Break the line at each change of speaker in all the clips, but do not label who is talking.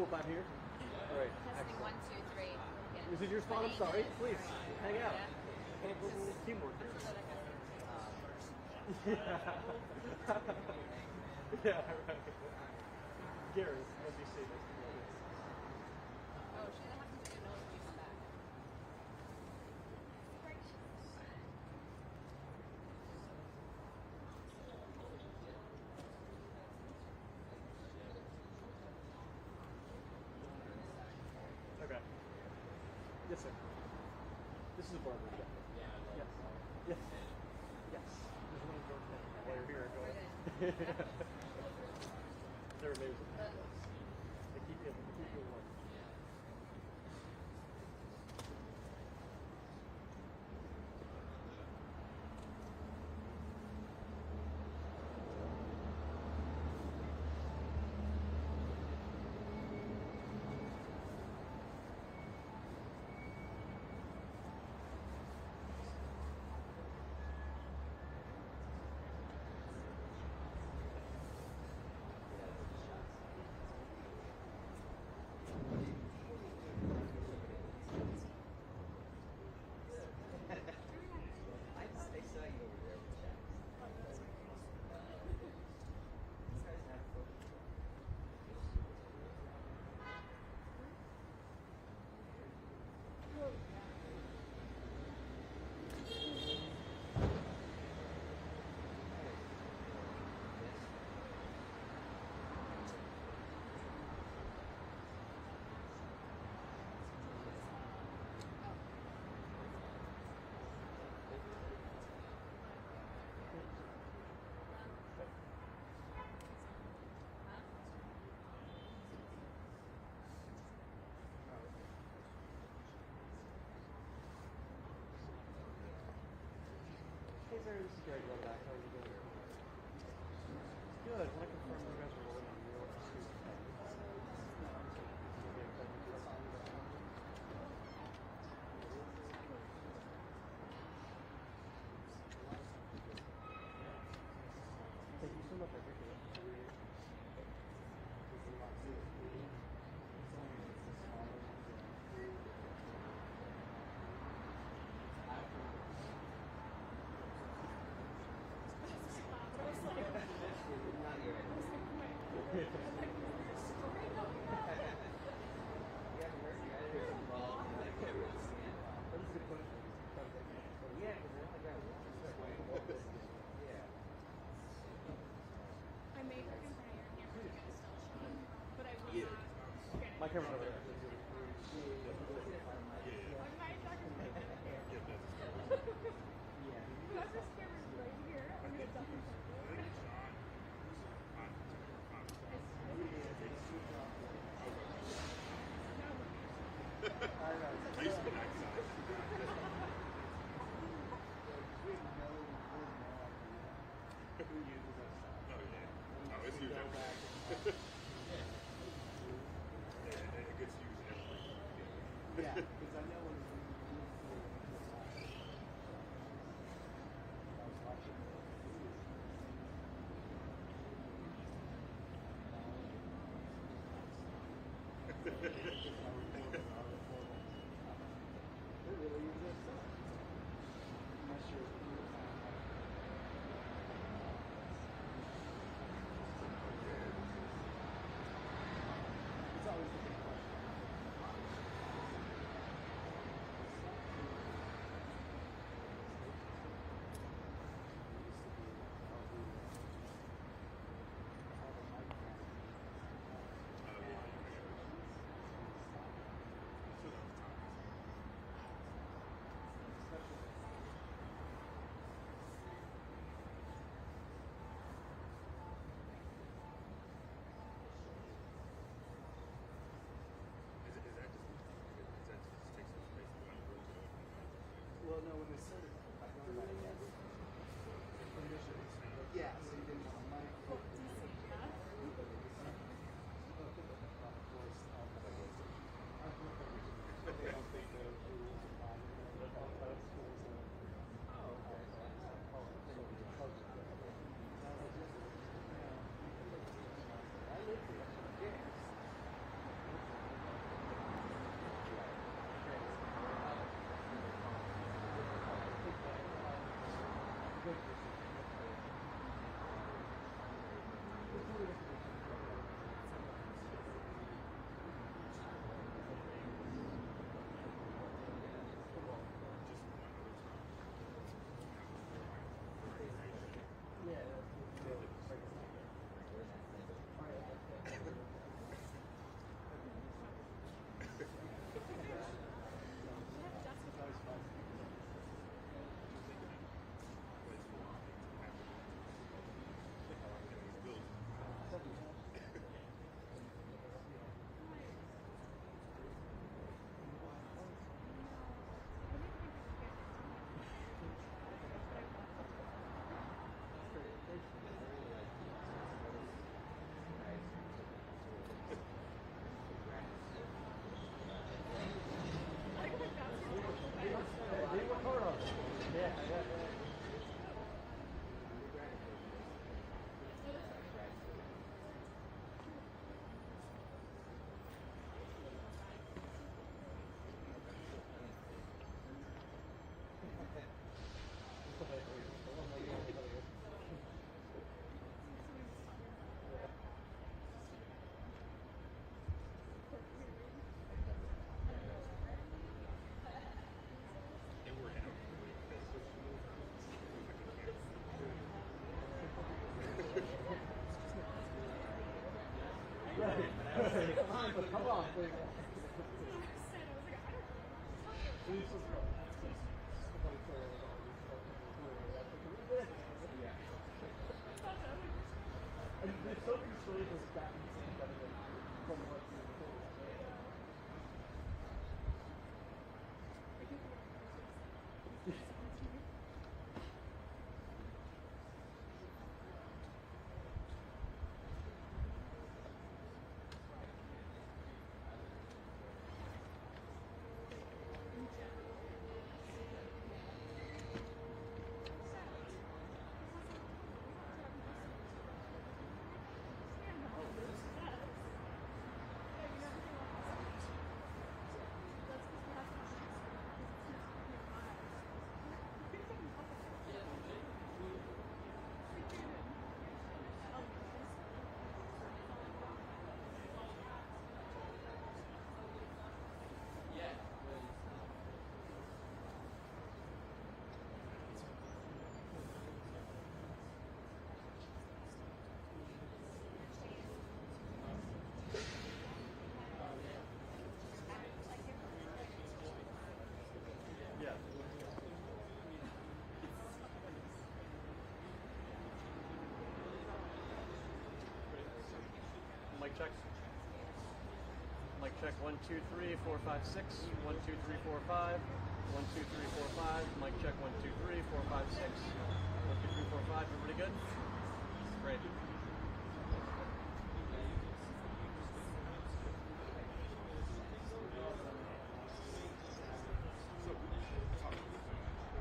hope I'm here. All right.
Testing 1, 2, 3. Yeah.
Is it your spot? I'm sorry. Please, hang out.
Yeah.
Teamwork.
I'm so glad I got
Yeah, right. Gary, let me see this.
Oh, shit, that happens to be a nose when you come back.
Okay. Yes, sir. This is a barber. Yeah. Yes. Yes. Yes. There's one door while you're here. Go ahead. They're amazing. They keep you warm.
I saw you over there with Jack. You guys have photos.
Hey sir, this is Gary. Going back. How are you doing? Good. I want to confirm you guys are rolling on real street. Thank you so much. I appreciate it.
Not your end. You haven't heard? You guys are involved in like every stand.
That is a good question.
Yeah, because they only got one. Yeah.
I made her entire hamburger style shot, but I will not.
My camera's over there.
Okay, Dr. Because this camera's right here, I'm going to double check it.
I used to be that size.
Who uses that stuff?
Oh, yeah. Oh, it's used everywhere. It gets used everywhere.
Yeah, because I know when I was watching they really use that stuff. I'm not sure if it's always the big question. Come on, please.
I said, I was like, I don't know.
Please just go. Somebody say it was all these stuff.
Yeah.
And there's so many stories of that from what you told. Yeah. Mic check. Mic check 1 2 3 4 5 6 1 2 3 4 5 1 2 3 4 5. Mic check 1 2 3 4 5 6 1 2 3 4 5. Everybody good? Great.
So, talk to the Ben Crump are never found.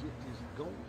Get this going.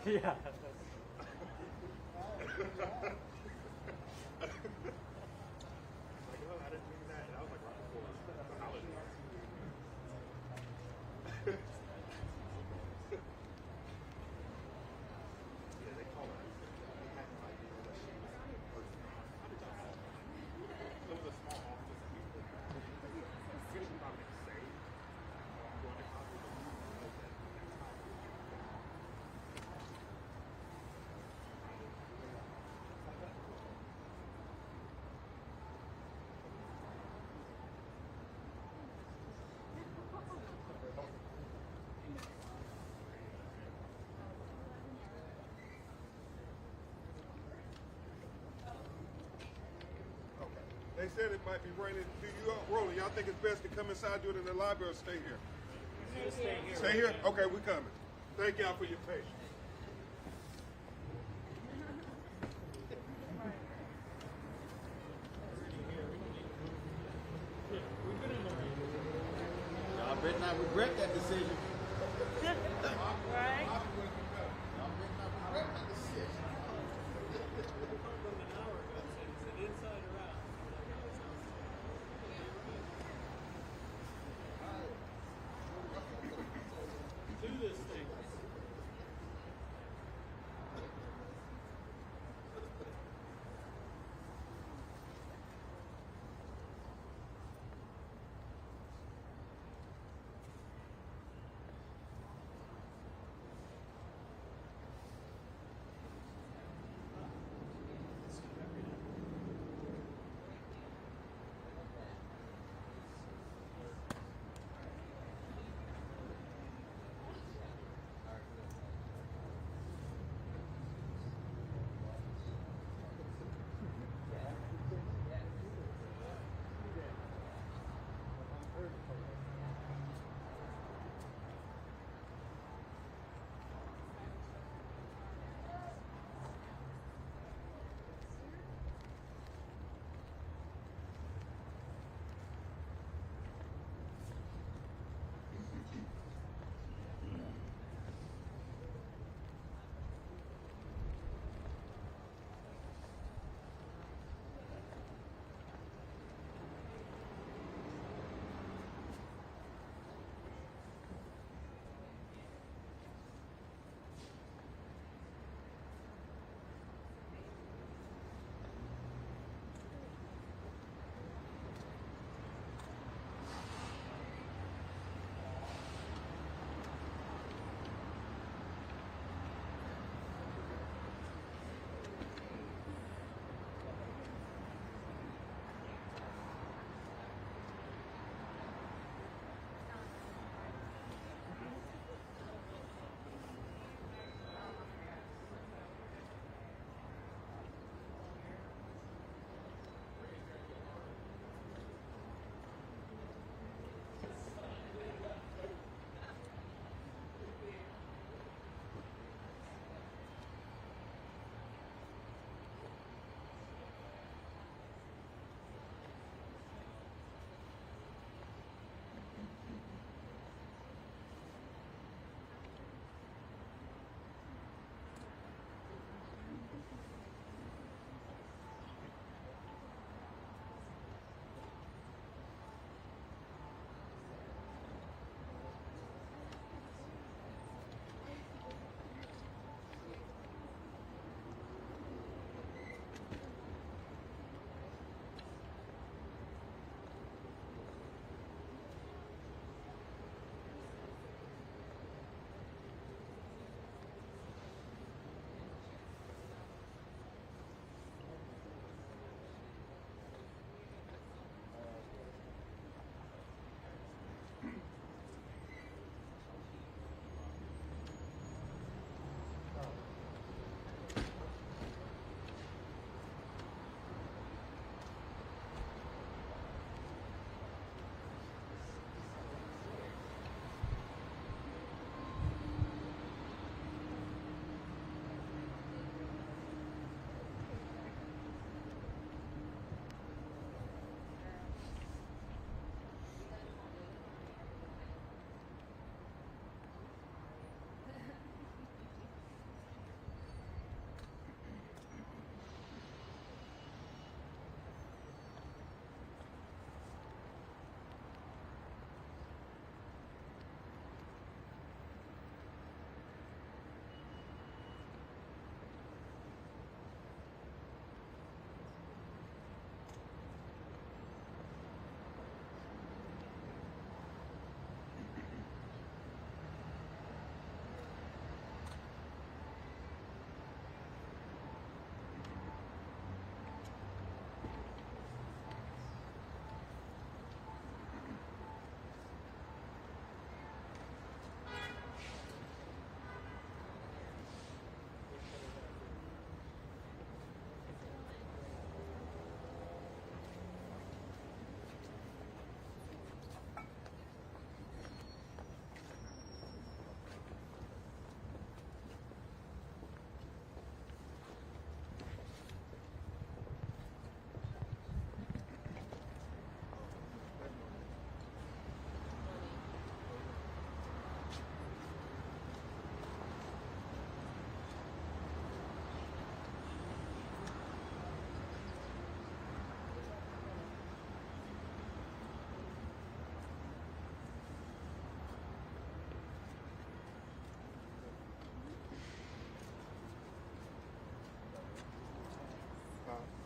Yeah.
They said it might be raining. Do you rolling? Y'all think it's best to come inside, do it in the library, or stay here?
Stay here.
Stay here? Okay, we coming. Thank y'all for your patience.
Y'all better not regret that decision.
Right?
Y'all better not regret that decision.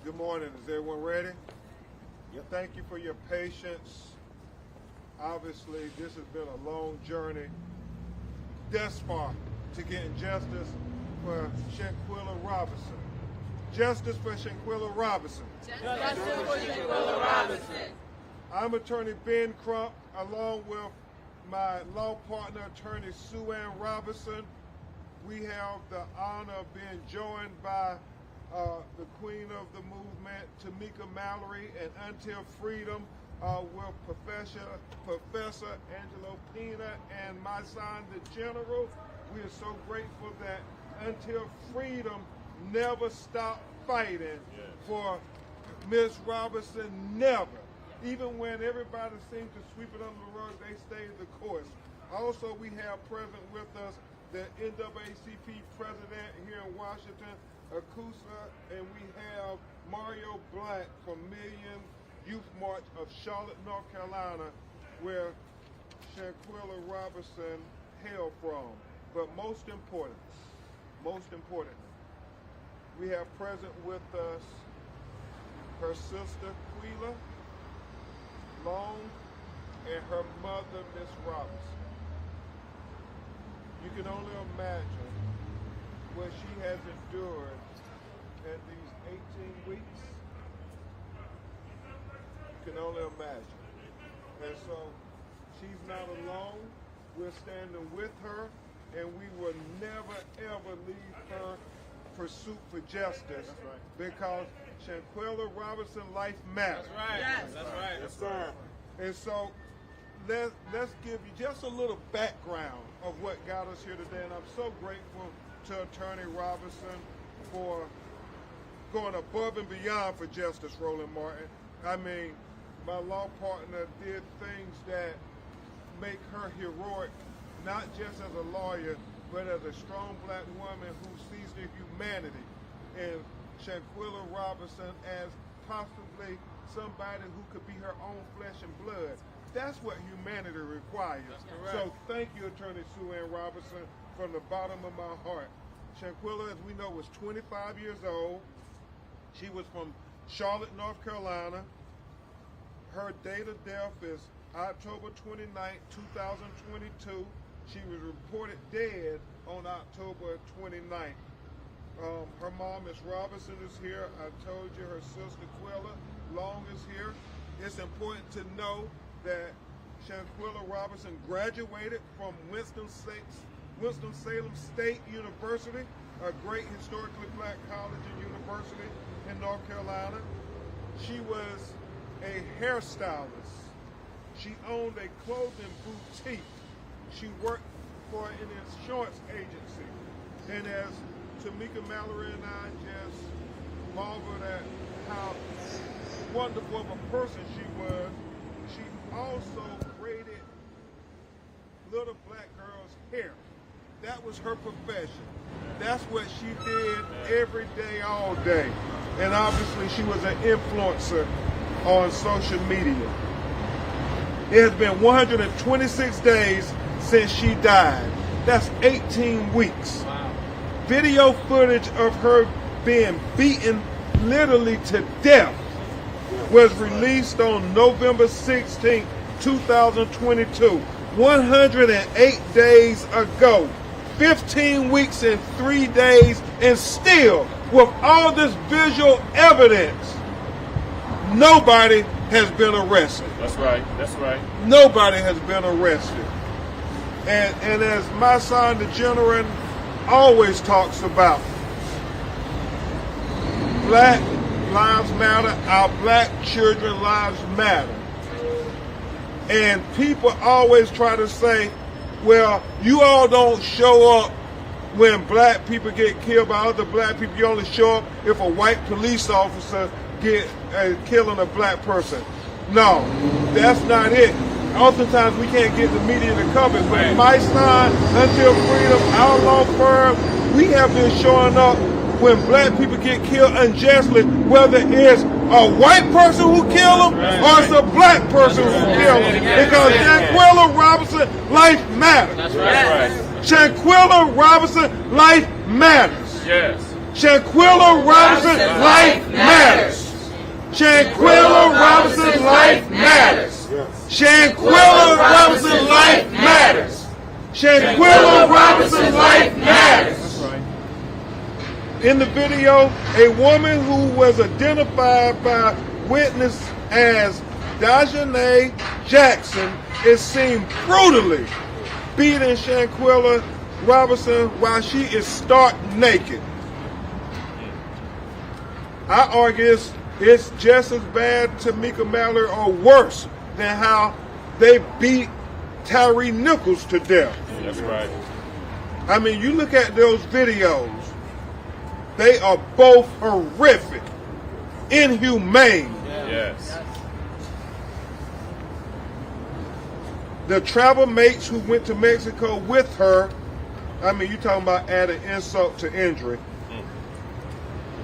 Good morning. Is everyone ready?
Yep.
Thank you for your patience. Obviously, this has been a long journey thus far to getting justice for Shanquilla Robinson. Justice for Shanquilla Robinson.
Justice for Shanquilla Robinson.
I'm attorney Ben Crump, along with my law partner, attorney Sue Ann Robinson. We have the honor of being joined by the queen of the movement, Tamika Mallory, and Until Freedom with Professor Angelo Pina and my son, the General. We are so grateful that Until Freedom never stopped fighting for Miss Robinson, never. Even when everybody seemed to sweep it under the rug, they stayed the course. Also, we have present with us the NAACP president here in Washington, Akusa, and we have Mario Black from Million Youth March of Charlotte, North Carolina, where Shanquilla Robinson hailed from. But most importantly, we have present with us her sister, Quila Long, and her mother, Miss Robinson. You can only imagine what she has endured in these 18 weeks. You can only imagine. And so she's not alone. We're standing with her, and we will never, ever leave her pursuit for justice.
That's right.
Because Shanquilla Robinson life matters.
That's right.
Yes.
That's right.
Yes, sir. And so let's give you just a little background of what got us here today. And I'm so grateful to Attorney Robinson for going above and beyond for Justice Roland Martin. I mean, my law partner did things that make her heroic, not just as a lawyer, but as a strong black woman who sees the humanity in Shanquilla Robinson as possibly somebody who could be her own flesh and blood. That's what humanity requires. So thank you, Attorney Sue Ann Robinson, from the bottom of my heart. Shanquilla, as we know, was 25 years old. She was from Charlotte, North Carolina. Her date of death is October 29, 2022. She was reported dead on October 29th. Her mom, Miss Robinson, is here. I told you her sister, Quilla Long, is here. It's important to know that Shanquilla Robinson graduated from Winston-Salem State University, a great historically black college and university in North Carolina. She was a hairstylist. She owned a clothing boutique. She worked for an insurance agency. And as Tamika Mallory and I just marveled at how wonderful of a person she was, she also braided little black girls' hair. That was her profession. That's what she did every day, all day. And obviously she was an influencer on social media. It has been 126 days since she died. That's 18 weeks.
Wow.
Video footage of her being beaten literally to death was released on November 16, 2022, 108 days ago. 15 weeks and 3 days, and still, with all this visual evidence, nobody has been arrested.
That's right. That's right.
Nobody has been arrested. And as my son, the General, always talks about, Black lives matter, our black children's lives matter. And people always try to say, well, you all don't show up when black people get killed by other black people. You only show up if a white police officer get killing a black person. No, that's not it. Oftentimes we can't get the media to cover it. But my son, Until Freedom, our law firm, we have been showing up when black people get killed unjustly, whether it's a white person who killed them or it's a black person who killed them. Because Shanquilla Robinson, life matters.
That's right.
Shanquilla Robinson, life matters.
Yes.
Shanquella Robinson's life matters. Shanquella Robinson's life matters. Shanquella Robinson's life matters. Shanquella Robinson's life matters. In the video, a woman who was identified by witness as Dajanay Jackson is seen brutally beating Shanquella Robinson while she is stark naked. I argue it's just as bad Tamika Mallory or worse than how they beat Tyree Nichols to death.
That's right.
I mean, you look at those videos, they are both horrific, inhumane.
Yes.
The travel mates who went to Mexico with her, I mean, you're talking about adding insult to injury.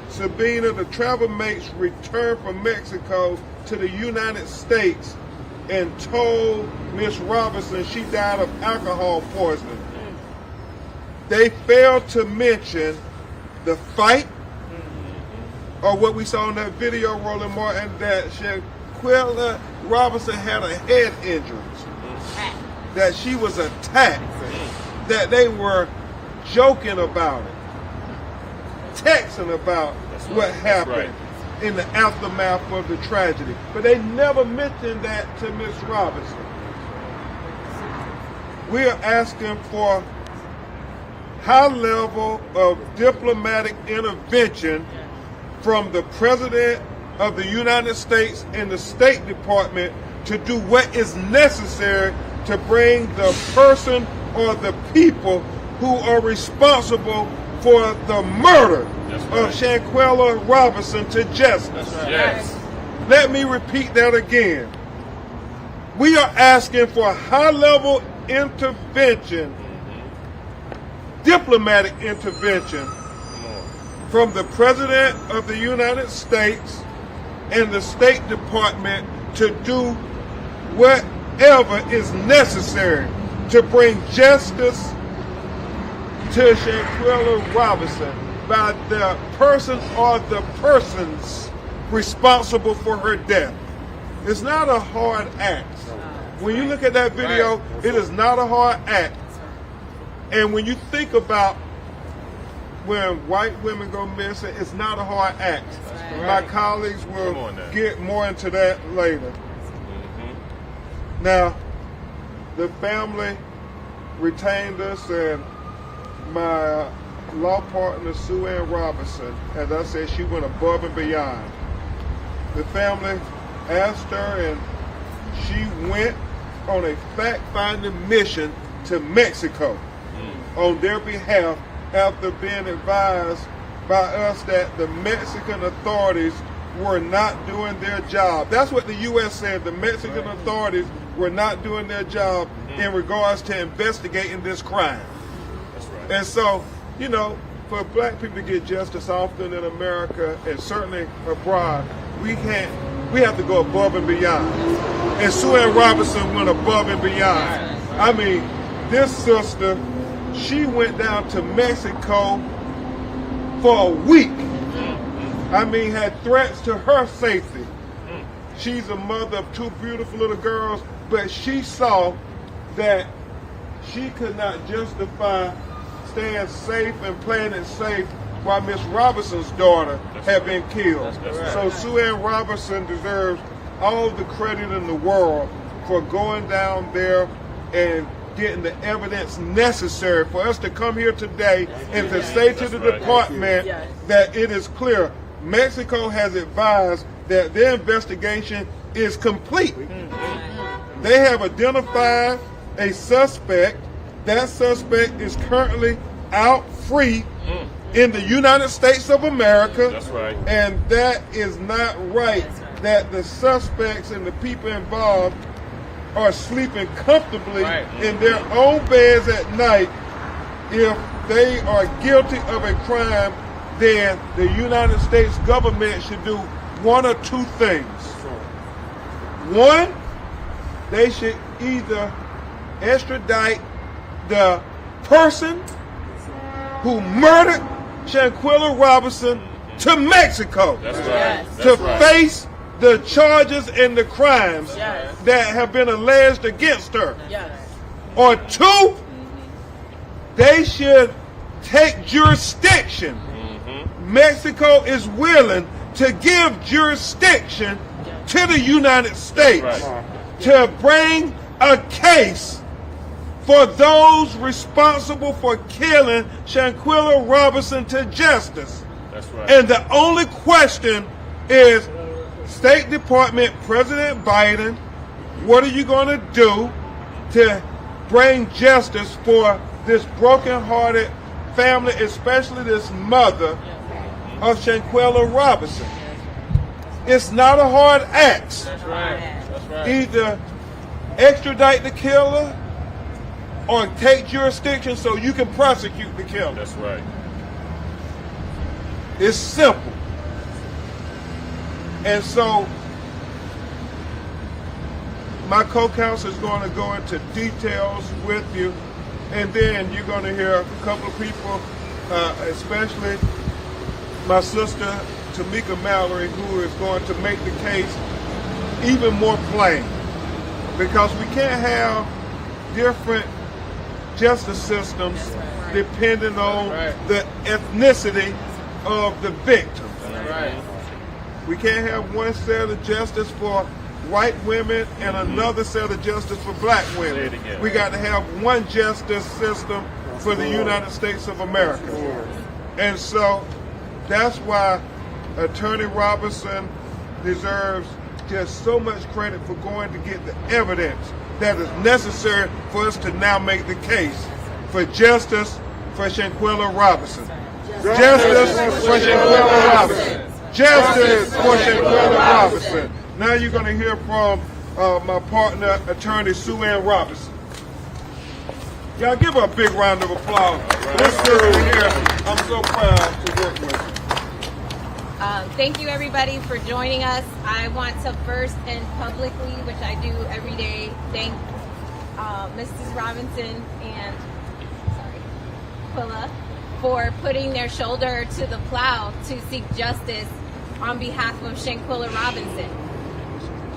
Sabina, the travel mates returned from Mexico to the United States and told Miss Robinson she died of alcohol poisoning. They failed to mention the fight or what we saw in that video rolling more, and that Shanquella Robinson had a head injury, that she was attacked, that they were joking about it, texting about what happened in the aftermath of the tragedy. But they never mentioned that to Miss Robinson. We are asking for high level of diplomatic intervention from the President of the United States and the State Department to do what is necessary to bring the person or the people who are responsible for the murder of Shanquella Robinson to justice.
Yes.
Let me repeat that again. We are asking for high-level intervention, diplomatic intervention from the President of the United States and the State Department to do whatever is necessary to bring justice to Shanquella Robinson by the person or the persons responsible for her death. It's not a hard act. When you look at that video, it is not a hard act. And when you think about when white women go missing, it's not a hard act. My colleagues will get more into that later. Now, the family retained us, and my law partner, Sue Ann Robinson, as I said, she went above and beyond. The family asked her, and she went on a fact-finding mission to Mexico on their behalf after being advised by us that the Mexican authorities were not doing their job. That's what the U.S. said. The Mexican authorities were not doing their job in regards to investigating this crime.
That's right.
And so, you know, for black people to get justice often in America and certainly abroad, we have to go above and beyond. And Sue Ann Robinson went above and beyond. I mean, this sister, she went down to Mexico for a week. I mean, had threats to her safety. She's a mother of two beautiful little girls, but she saw that she could not justify staying safe and playing it safe while Miss Robinson's daughter had been killed. So Sue Ann Robinson deserves all the credit in the world for going down there and getting the evidence necessary for us to come here today and to say to the department that it is clear. Mexico has advised that their investigation is complete. They have identified a suspect. That suspect is currently out free in the United States of America.
That's right.
And that is not right, that the suspects and the people involved are sleeping comfortably in their own beds at night. If they are guilty of a crime, then the United States government should do one or two things. One, they should either extradite the person who murdered Shanquilla Robinson to Mexico
That's right.
to
That's right.
face the charges and the crimes
Yes.
that have been alleged against her.
Yes.
Or two, they should take jurisdiction. Mexico is willing to give jurisdiction to the United States
Right.
to bring a case for those responsible for killing Shanquilla Robinson to justice.
That's right.
And the only question is, State Department, President Biden, what are you going to do to bring justice for this broken-hearted family, especially this mother of Shanquilla Robinson? It's not a hard ask.
That's right. That's right.
Either extradite the killer or take jurisdiction so you can prosecute the killer.
That's right.
It's simple. And so my co-counsel is going to go into details with you, and then you're going to hear a couple of people, especially my sister Tamika Mallory, who is going to make the case even more plain, because we can't have different justice systems depending on the ethnicity of the victim.
That's right.
We can't have one set of justice for white women and another set of justice for black
Say
women.
it again.
We got to have one justice system for the United States of America. And so that's why Attorney Robinson deserves just so much credit for going to get the evidence that is necessary for us to now make the case for justice for Shanquilla Robinson. Justice for Shanquilla Robinson. Justice for Shanquilla Robinson. Now you're going to hear from my partner, Attorney Sue Ann Robinson. Y'all give her a big round of applause. This sister here, I'm so proud to work with.
Thank you, everybody, for joining us. I want to first and publicly, which I do every day, thank Mrs. Robinson and Quilla for putting their shoulder to the plow to seek justice on behalf of Shanquilla Robinson.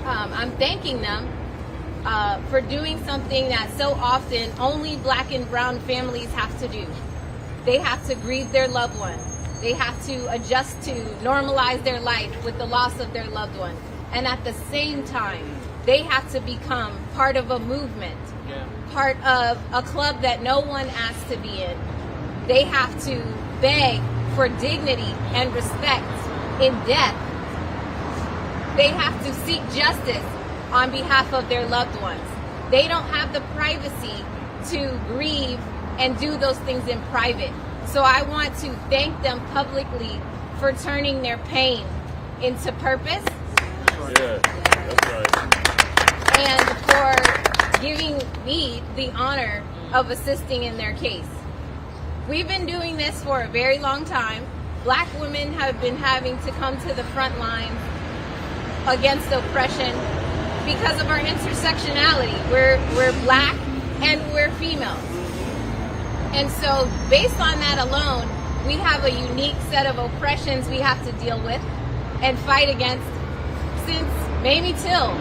I'm thanking them for doing something that so often only black and brown families have to do. They have to grieve their loved one. They have to adjust to normalize their life with the loss of their loved one. And at the same time, they have to become part of a movement, part of a club that no one asked to be in. They have to beg for dignity and respect in death. They have to seek justice on behalf of their loved ones. They don't have the privacy to grieve and do those things in private. So I want to thank them publicly for turning their pain into purpose.
Yeah, that's right.
And for giving me the honor of assisting in their case. We've been doing this for a very long time. Black women have been having to come to the front lines against oppression because of our intersectionality. We're black and we're female. And so based on that alone, we have a unique set of oppressions we have to deal with and fight against since Mamie Till.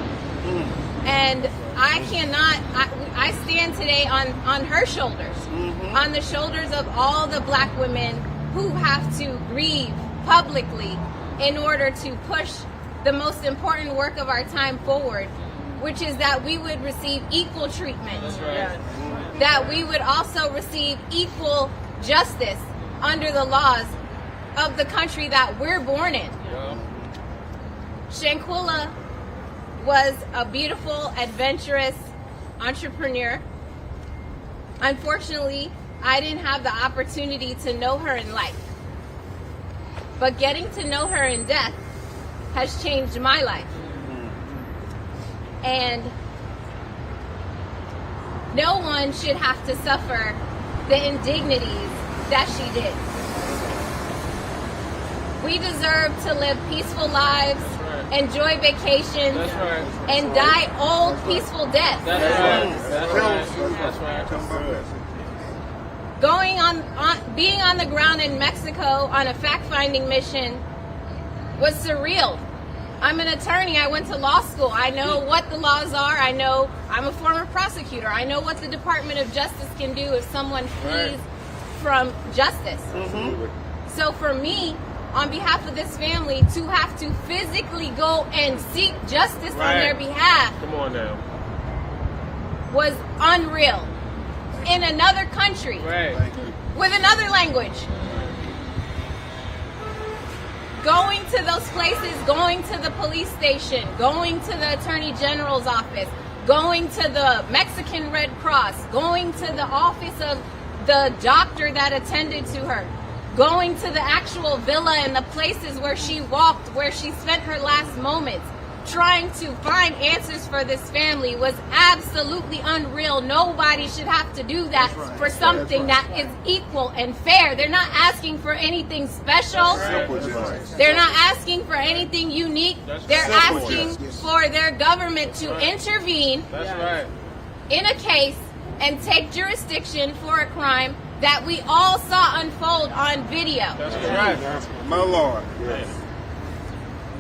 And I stand today on her shoulders, on the shoulders of all the black women who have to grieve publicly in order to push the most important work of our time forward, which is that we would receive equal treatment.
That's right.
That we would also receive equal justice under the laws of the country that we're born in. Shanquilla was a beautiful, adventurous entrepreneur. Unfortunately, I didn't have the opportunity to know her in life. But getting to know her in death has changed my life. And no one should have to suffer the indignities that she did. We deserve to live peaceful lives, enjoy vacations, and die old, peaceful deaths.
That's right. That's right. That's right.
being on the ground in Mexico on a fact-finding mission was surreal. I'm an attorney. I went to law school. I know what the laws are. I'm a former prosecutor. I know what the Department of Justice can do if someone flees from justice. So for me, on behalf of this family, to have to physically go and seek justice on their behalf,
Come on now.
was unreal. In another country, with another language. Going to those places, going to the police station, going to the Attorney General's office, going to the Mexican Red Cross, going to the office of the doctor that attended to her, going to the actual villa and the places where she walked, where she spent her last moments, trying to find answers for this family was absolutely unreal. Nobody should have to do that for something that is equal and fair. They're not asking for anything special. They're not asking for anything unique. They're asking for their government to intervene in a case and take jurisdiction for a crime that we all saw unfold on video.
My Lord. Yes.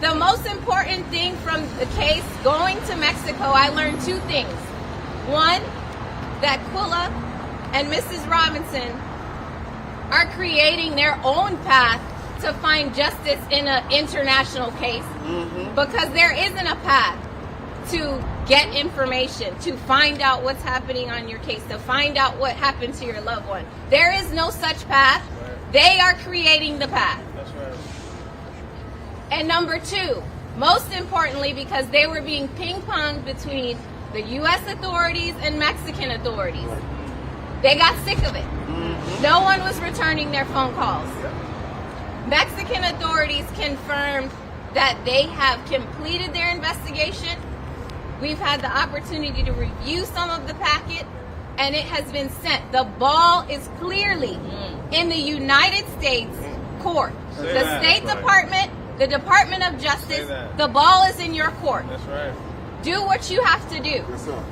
The most important thing from the case going to Mexico, I learned two things. One, that Quilla and Mrs. Robinson are creating their own path to find justice in an international case, because there isn't a path to get information, to find out what's happening on your case, to find out what happened to your loved one. There is no such path. They are creating the path. And number two, most importantly, because they were being ping-ponged between the U.S. authorities and Mexican authorities, they got sick of it. No one was returning their phone calls. Mexican authorities confirmed that they have completed their investigation. We've had the opportunity to review some of the packet, and it has been sent. The ball is clearly in the United States court. The State Department, the Department of Justice, the ball is in your court.
That's right.
Do what you have to do.
Yes, sir.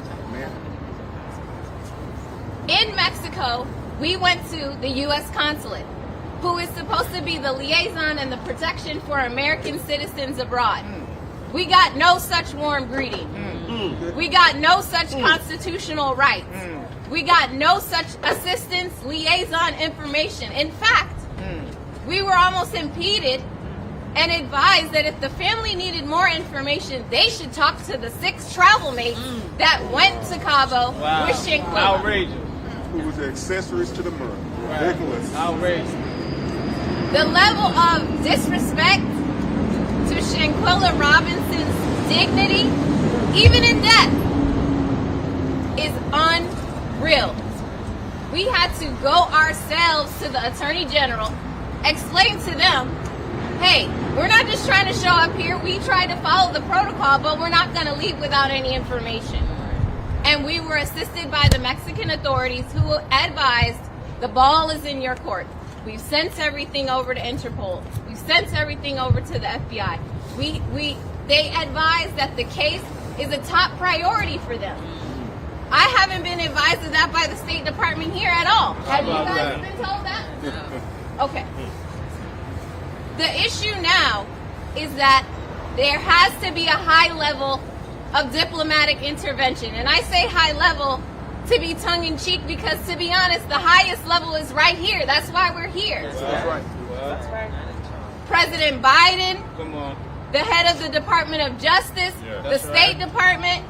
In Mexico, we went to the U.S. consulate, who is supposed to be the liaison and the protection for American citizens abroad. We got no such warm greeting. We got no such constitutional rights. We got no such assistance, liaison information. In fact, we were almost impeded and advised that if the family needed more information, they should talk to the 6 travel mates that went to Cabo with Shinquilla.
Outrageous.
Who was the accessories to the murder. Ridiculous.
Outrageous.
The level of disrespect to Shinquilla Robinson's dignity, even in death, is unreal. We had to go ourselves to the Attorney General, explain to them, hey, we're not just trying to show up here. We tried to follow the protocol, but we're not going to leave without any information. And we were assisted by the Mexican authorities, who advised the ball is in your court. We've sent everything over to Interpol. We've sent everything over to the FBI. They advised that the case is a top priority for them. I haven't been advised of that by the State Department here at all. Have you guys been told that? No. Okay. The issue now is that there has to be a high level of diplomatic intervention. And I say high level to be tongue-in-cheek because, to be honest, the highest level is right here. That's why we're here.
That's right.
That's right.
President Biden,
Come on.
the head of the Department of Justice,
Yeah,
the
that's
State
right.
Department,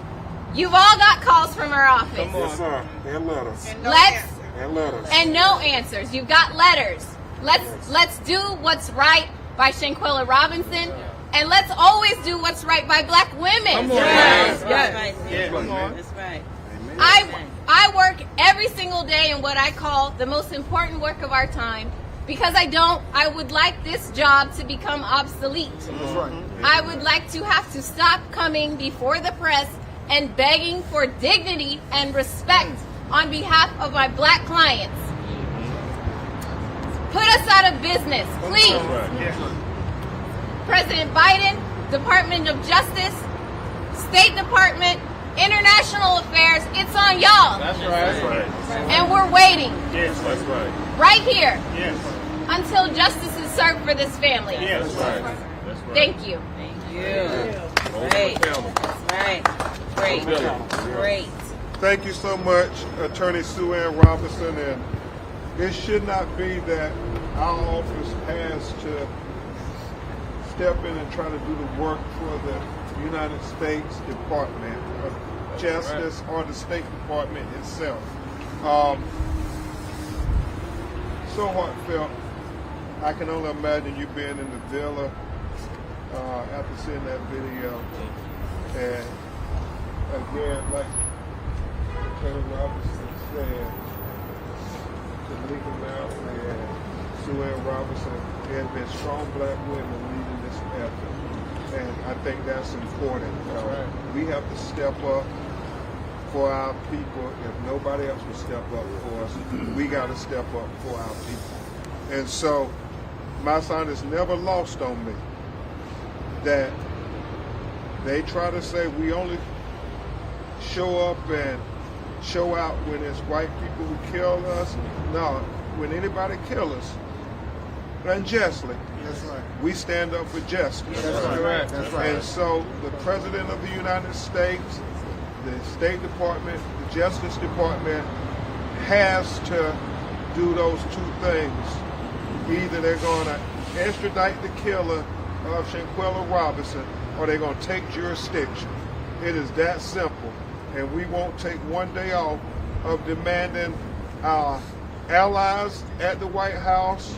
you've all got calls from our office.
Come on.
Yes, sir. And letters.
And
letters.
and no answers. You've got letters. Let's do what's right by Shinquilla Robinson, and let's always do what's right by Black women.
Come on.
Yes,
Right.
yes.
Yeah, come on.
That's right.
I work every single day in what I call the most important work of our time, because I would like this job to become obsolete.
That's right.
I would like to have to stop coming before the press and begging for dignity and respect on behalf of my Black clients. Put us out of business, please. President Biden, Department of Justice, State Department, International Affairs, it's on y'all.
That's right.
And we're waiting
Yes, that's right.
right here
Yes.
until justice is served for this family.
Yes. That's right. That's right.
Thank you.
Great. That's right. Great. Great.
Thank you so much, Attorney Sue Ann Robinson. And it should not be that our office has to step in and try to do the work for the United States Department of Justice or the State Department itself. So heartfelt. I can only imagine you being in the villa after seeing that video. And again, like Attorney Robinson said, Tamika Mallory and Sue Ann Robinson, there have been strong black women leading this effort. And I think that's important. We have to step up for our people. If nobody else will step up for us, we got to step up for our people. And so my sign is never lost on me that they try to say we only show up and show out when it's white people who kill us. No, when anybody kills us unjustly, we stand up for justice.
That's right. That's right.
And so the President of the United States, the State Department, the Justice Department has to do those two things. Either they're going to extradite the killer of Shanquella Robinson or they're going to take jurisdiction. It is that simple. And we won't take one day off of demanding our allies at the White House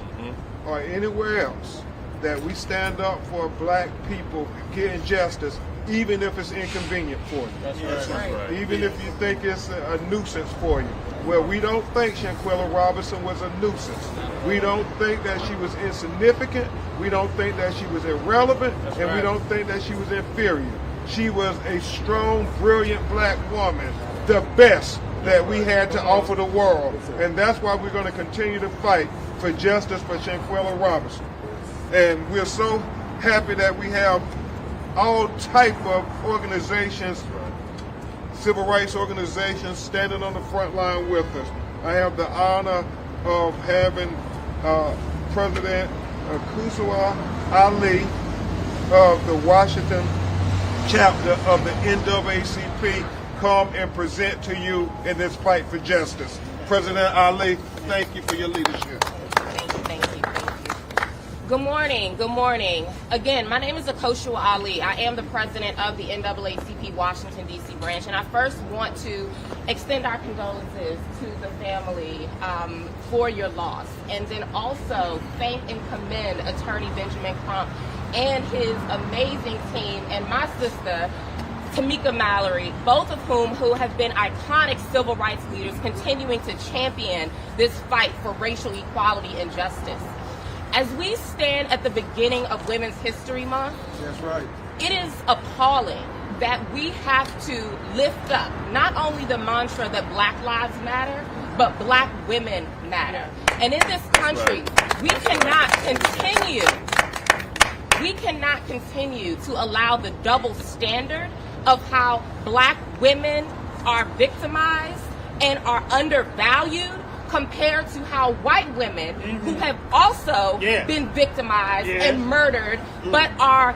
or anywhere else that we stand up for black people getting justice, even if it's inconvenient for you.
That's right.
Even if you think it's a nuisance for you. Well, we don't think Shanquella Robinson was a nuisance. We don't think that she was insignificant. We don't think that she was irrelevant. We don't think that she was inferior. She was a strong, brilliant black woman, the best that we had to offer the world. And that's why we're going to continue to fight for justice for Shanquella Robinson. And we're so happy that we have all type of organizations, civil rights organizations, standing on the front line with us. I have the honor of having President Kuswa Ali of the Washington chapter of the NAACP come and present to you in this fight for justice. President Ali, thank you for your leadership.
Thank you. Good morning. Good morning. Again, my name is Akoshua Ali. I am the president of the NAACP Washington, D.C. branch, and I first want to extend our condolences to the family for your loss, and then also thank and commend Attorney Benjamin Crump and his amazing team and my sister, Tamika Mallory, both of who have been iconic civil rights leaders continuing to champion this fight for racial equality and justice. As we stand at the beginning of Women's History Month,
That's right.
it is appalling that we have to lift up not only the mantra that Black Lives Matter, but Black women matter. And in this country, we cannot continue to allow the double standard of how Black women are victimized and are undervalued compared to how white women who have also been victimized and murdered but are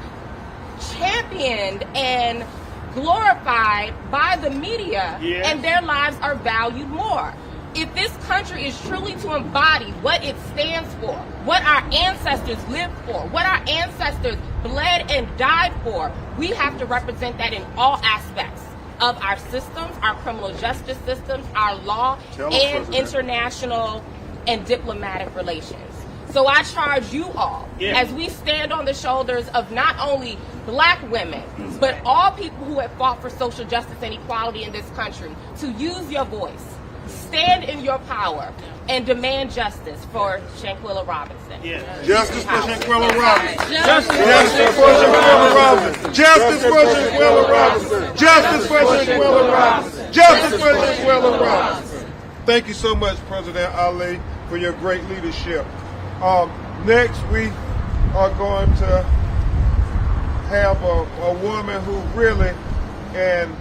championed and glorified by the media, and their lives are valued more. If this country is truly to embody what it stands for, what our ancestors lived for, what our ancestors bled and died for, we have to represent that in all aspects of our systems, our criminal justice systems, our law, and international and diplomatic relations. So I charge you all, as we stand on the shoulders of not only Black women, but all people who have fought for social justice and equality in this country, to use your voice, stand in your power, and demand justice for Shanquella Robinson.
Justice for Shanquella Robinson. Justice for Shanquella Robinson. Justice for Shanquella Robinson. Justice for Shanquella Robinson. Justice for Shanquella Robinson. Thank you so much, President Ali, for your great leadership. Next, we are going to have a woman who really, in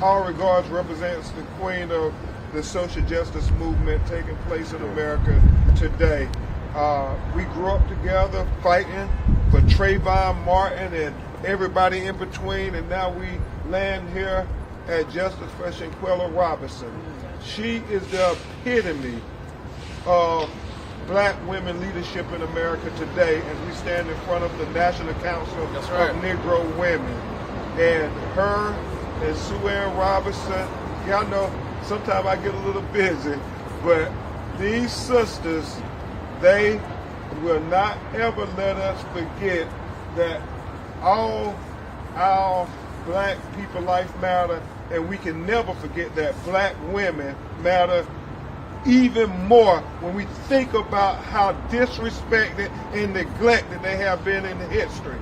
all regards, represents the queen of the social justice movement taking place in America today. We grew up together fighting for Trayvon Martin and everybody in between, and now we land here at Justice for Shanquella Robinson. She is the epitome of black women leadership in America today as we stand in front of the National Council of Negro Women. And her and Sue Ann Robinson, y'all know sometimes I get a little busy, but these sisters, they will not ever let us forget that all our black people life matter, and we can never forget that black women matter even more when we think about how disrespected and neglected they have been in history.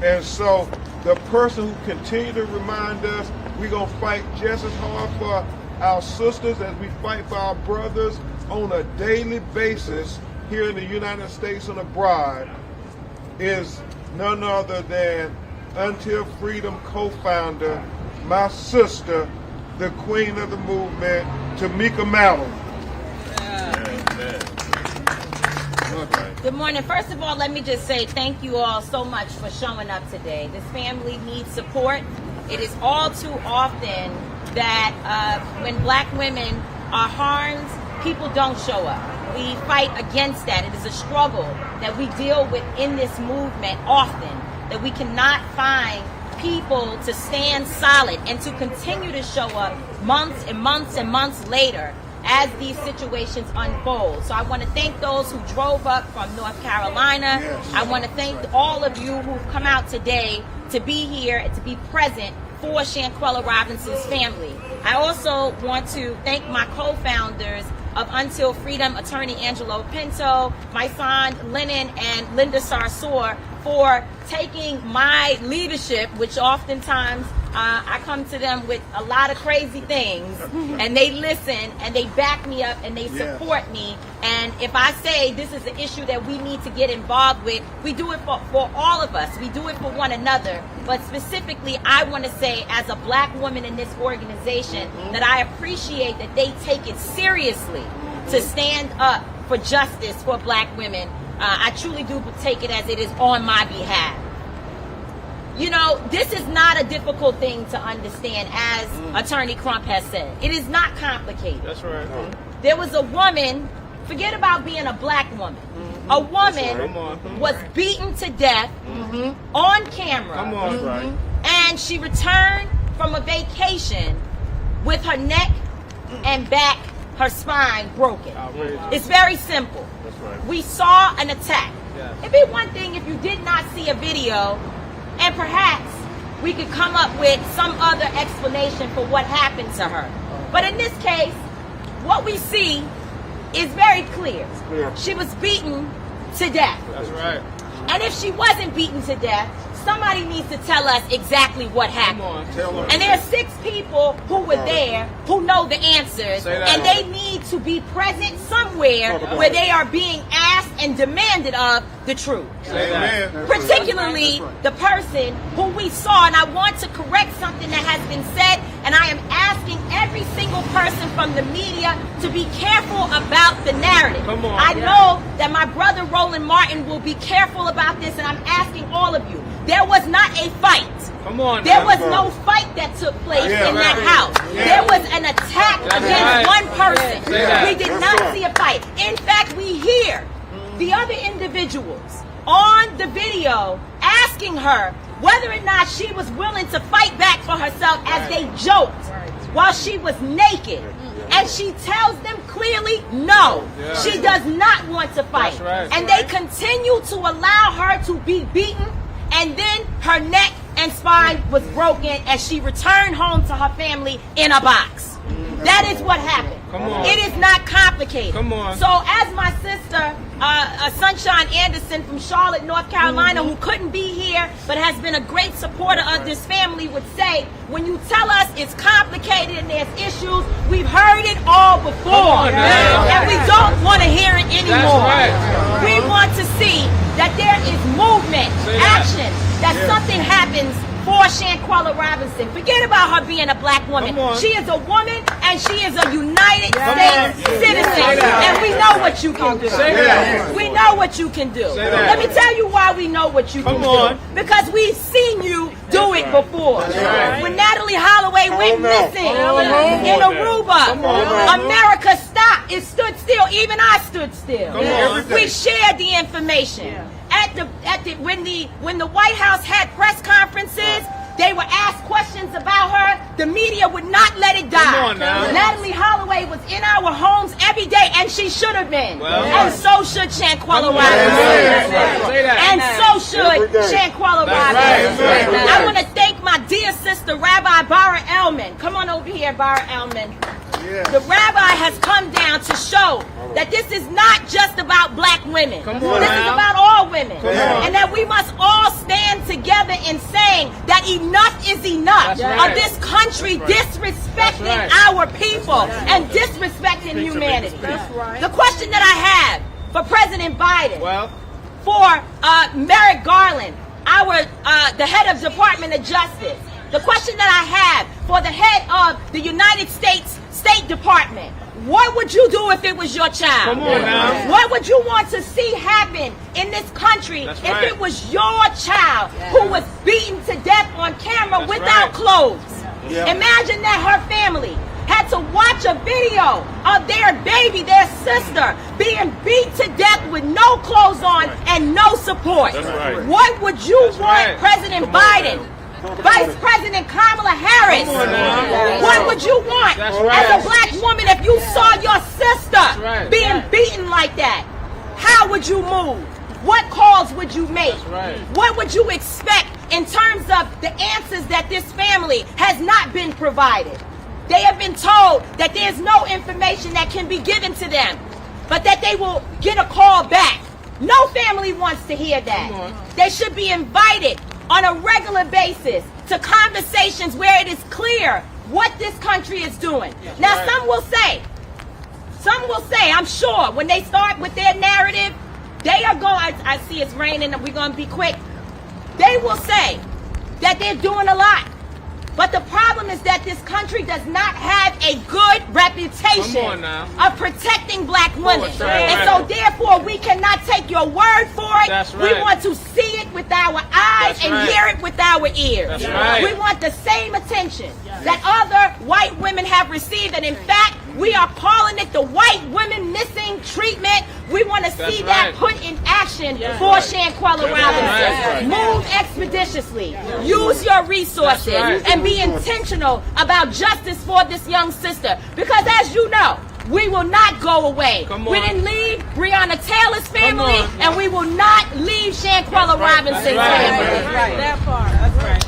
And so the person who continue to remind us we're going to fight just as hard for our sisters as we fight for our brothers on a daily basis here in the United States and abroad is none other than Until Freedom co-founder, my sister, the queen of the movement, Tamika Mallory.
Good morning. First of all, let me just say thank you all so much for showing up today. This family needs support. It is all too often that when black women are harmed, people don't show up. We fight against that. It is a struggle that we deal with in this movement often, that we cannot find people to stand solid and to continue to show up months and months and months later as these situations unfold. So I want to thank those who drove up from North Carolina.
Yes.
I want to thank all of you who've come out today to be here and to be present for Shanquella Robinson's family. I also want to thank my co-founders of Until Freedom, Attorney Angelo Pinto, my son Lennon, and Linda Sarsour for taking my leadership, which oftentimes I come to them with a lot of crazy things, and they listen and they back me up and they support me. And if I say this is an issue that we need to get involved with, we do it for all of us. We do it for one another. But specifically, I want to say as a black woman in this organization that I appreciate that they take it seriously to stand up for justice for black women. I truly do take it as it is on my behalf. You know, this is not a difficult thing to understand, as Attorney Crump has said. It is not complicated.
That's right.
There was a woman, forget about being a black woman. A woman was beaten to death on camera.
Come on. That's right.
And she returned from a vacation with her neck and back, her spine broken.
Outrageous.
It's very simple.
That's right.
We saw an attack.
Yes.
It'd be one thing if you did not see a video, and perhaps we could come up with some other explanation for what happened to her. But in this case, what we see is very clear. She was beaten to death.
That's right.
And if she wasn't beaten to death, somebody needs to tell us exactly what happened.
Come on, tell them.
And there are 6 people who were there who know the answers,
Say that.
and they need to be present somewhere where they are being asked and demanded of the truth.
Say that.
Particularly the person who we saw, and I want to correct something that has been said, and I am asking every single person from the media to be careful about the narrative.
Come on.
I know that my brother Roland Martin will be careful about this, and I'm asking all of you. There was not a fight.
Come on.
There was no fight that took place in that house. There was an attack against one person. We did not see a fight. In fact, we hear the other individuals on the video asking her whether or not she was willing to fight back for herself as they joked while she was naked. And she tells them clearly, no, she does not want to fight. And they continue to allow her to be beaten, and then her neck and spine was broken as she returned home to her family in a box. That is what happened.
Come on.
It is not complicated.
Come on.
So as my sister, Sunshine Anderson from Charlotte, North Carolina, who couldn't be here but has been a great supporter of this family, would say, when you tell us it's complicated and there's issues, we've heard it all before. And we don't want to hear it anymore. We want to see that there is movement, action, that something happens
for Shanquella Robinson. Forget about her being a black woman. She is a woman and she is a United States citizen. And we know what you can do. We know what you can do. Let me tell you why we know what you can do. Because we've seen you do it before. When Natalie Holloway went missing in Aruba, America stopped. It stood still. Even I stood still. We shared the information. When the White House had press conferences, they would ask questions about her. The media would not let it die. Natalie Holloway was in our homes every day, and she should have been. And so should Shanquella Robinson. And so should Shanquella Robinson. I want to thank my dear sister, Rabbi Bara Elman. Come on over here, Bara Elman. The rabbi has come down to show that this is not just about black women. This is about all women. And that we must all stand together in saying that enough is enough of this country disrespecting our people and disrespecting humanity. The question that I have for President Biden, for Merrick Garland, the head of Department of Justice, the question that I have for the head of the United States State Department, what would you do if it was your child? What would you want to see happen in this country if it was your child who was beaten to death on camera without clothes? Imagine that her family had to watch a video of their baby, their sister, being beat to death with no clothes on and no support. What would you want President Biden, Vice President Kamala Harris, what would you want as a black woman if you saw your sister being beaten like that? How would you move? What calls would you make? What would you expect in terms of the answers that this family has not been provided? They have been told that there's no information that can be given to them, but that they will get a call back. No family wants to hear that. They should be invited on a regular basis to conversations where it is clear what this country is doing. Now, some will say, I'm sure, when they start with their narrative, they are going, I see it's raining and we're going to be quick. They will say that they're doing a lot. But the problem is that this country does not have a good reputation of protecting black women. And so therefore we cannot take your word for it. We want to see it with our eyes and hear it with our ears. We want the same attention that other white women have received. And in fact, we are calling it the white women missing treatment. We want to see that put in action for Shanquella Robinson. Move expeditiously. Use your resources and be intentional about justice for this young sister. Because as you know, we will not go away. We didn't leave Breonna Taylor's family, and we will not leave Shanquella Robinson's family.
That part. That's right.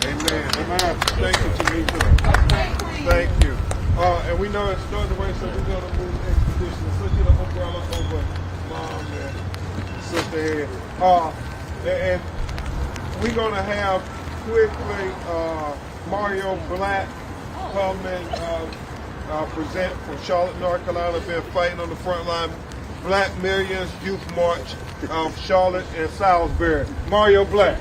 Amen. Thank you, Tamika. Thank you. And we know it's starting to rain, so we're going to move expeditiously. So get an umbrella over mom and sister head. And we're going to have quickly Mario Black come and present from Charlotte, North Carolina. Been fighting on the front line. Black Millions Youth March of Charlotte and Salisbury. Mario Black.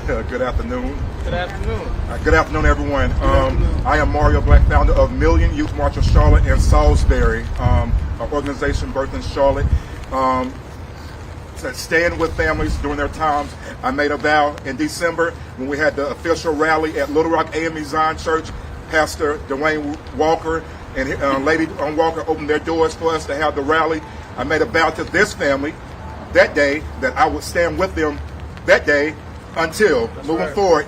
Good afternoon.
Good afternoon.
Good afternoon, everyone. I am Mario Black, founder of Million Youth March of Charlotte and Salisbury, an organization birthed in Charlotte to stand with families during their times. I made a vow in December when we had the official rally at Little Rock AME Zion Church. Pastor Dwayne Walker and Lady Walker opened their doors for us to have the rally. I made a vow to this family that day that I would stand with them that day until moving forward.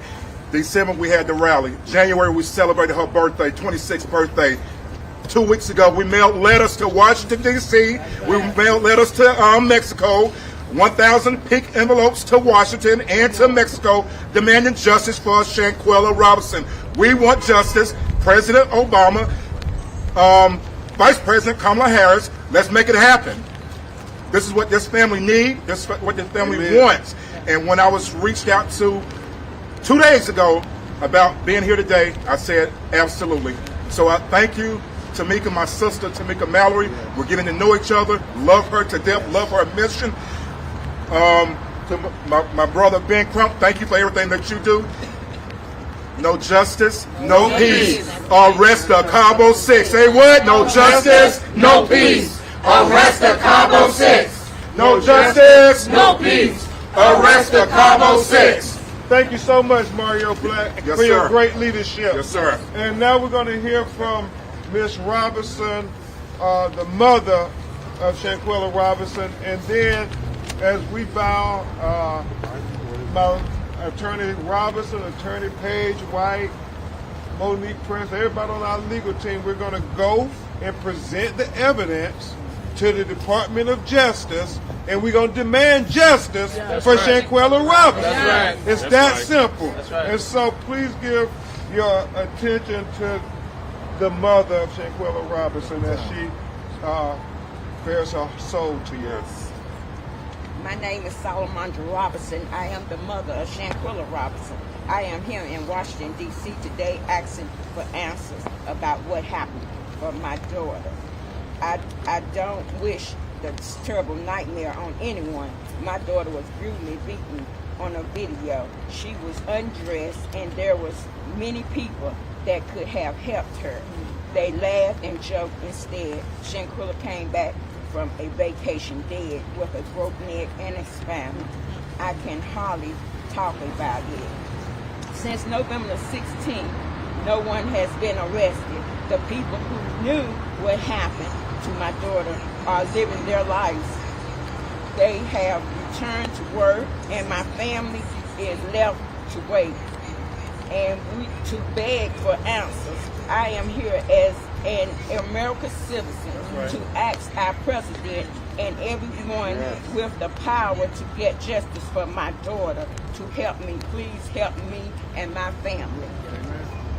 December we had the rally. January we celebrated her birthday, 26th birthday. 2 weeks ago we mailed letters to Washington D.C. We mailed letters to Mexico. 1,000 pink envelopes to Washington and to Mexico demanding justice for Shanquella Robinson. We want justice. President Obama, Vice President Kamala Harris, let's make it happen. This is what this family needs. This is what this family wants. And when I was reached out to 2 days ago about being here today, I said absolutely. So I thank you, Tamika, my sister, Tamika Mallory. We're getting to know each other, love her to death, love her mission. To my brother Ben Crump, thank you for everything that you do. No justice, no peace. Arrest the Combo 6. Say what? No justice, no peace. Arrest the Combo 6. No justice, no peace. Arrest the Combo 6.
Thank you so much, Mario Black,
Yes,
for your
sir.
great leadership.
Yes, sir.
And now we're going to hear from Miss Robinson, the mother of Shanquella Robinson. And then, as we bow, my Attorney Robinson, Attorney Paige White, Monique Prince, everybody on our legal team, we're going to go and present the evidence to the Department of Justice, and we're going to demand justice for Shanquella Robinson.
That's right.
It's
That's
that
right.
simple.
That's right.
And so please give your attention to the mother of Shanquella Robinson as she bears her soul to you.
My name is Salamandra Robinson. I am the mother of Shanquella Robinson. I am here in Washington, D.C. today asking for answers about what happened for my daughter. I don't wish this terrible nightmare on anyone. My daughter was brutally beaten on a video. She was undressed, and there was many people that could have helped her. They laughed and joked instead. Shanquella came back from a vacation dead with a broken neck and a family. I can hardly talk about it. Since November 16th, no one has been arrested. The people who knew what happened to my daughter are living their lives. They have returned to work, and my family is left to wait and to beg for answers. I am here as an American citizen to ask our president and everyone with the power to get justice for my daughter to help me. Please help me and my family.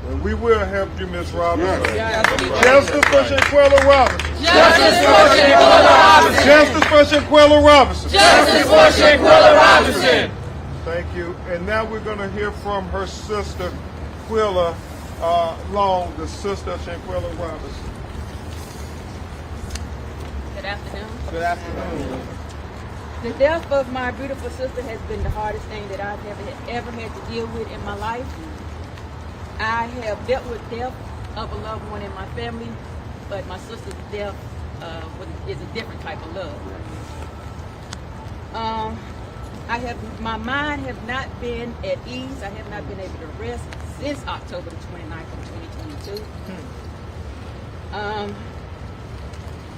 Well, we will help you, Miss Robinson.
Yes.
Justice for Shanquella Robinson.
Justice for Shanquella Robinson.
Justice for Shanquella Robinson.
Justice for Shanquella Robinson.
Thank you. And now we're going to hear from her sister, Quilla Long, the sister of Shanquella Robinson.
Good afternoon.
Good afternoon.
The death of my beautiful sister has been the hardest thing that I've ever had to deal with in my life. I have dealt with death of a loved one in my family, but my sister's death is a different type of love. My mind have not been at ease. I have not been able to rest since October the 29th of 2022.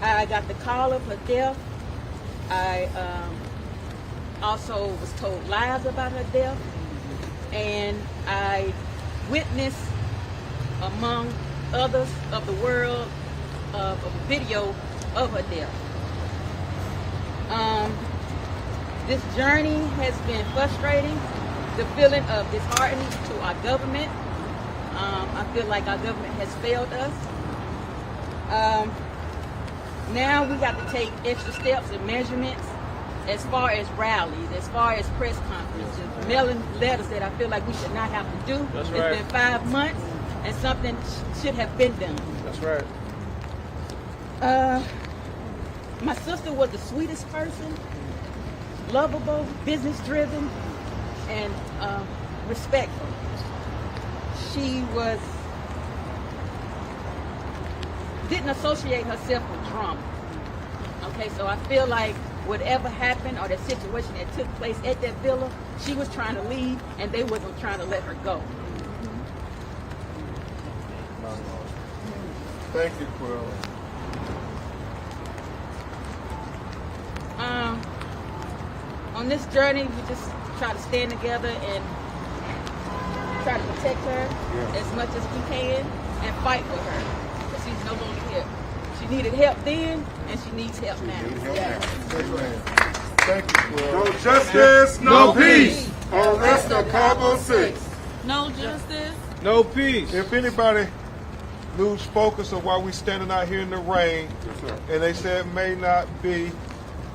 I got the call of her death. I also was told lies about her death, and I witnessed, among others of the world, of a video of her death. This journey has been frustrating. The feeling of disheartening to our government. I feel like our government has failed us. Now we got to take extra steps and measurements as far as rallies, as far as press conferences, mailing letters that I feel like we should not have to do.
That's
It's
right.
been 5 months and something should have been done.
That's right.
My sister was the sweetest person, lovable, business-driven, and respectful. She didn't associate herself with drama. Okay, so I feel like whatever happened or the situation that took place at that villa, she was trying to leave and they wasn't trying to let her go.
Thank you, Quilla.
On this journey, we just try to stand together and try to protect her as much as we can and fight for her, because she's no longer here. She needed help then, and she needs help now.
Thank you, Quilla.
No justice, no peace. Arrest the Combo 6.
No justice.
No peace.
If anybody lose focus of why we standing out here in the rain,
Yes, sir.
and they say it may not be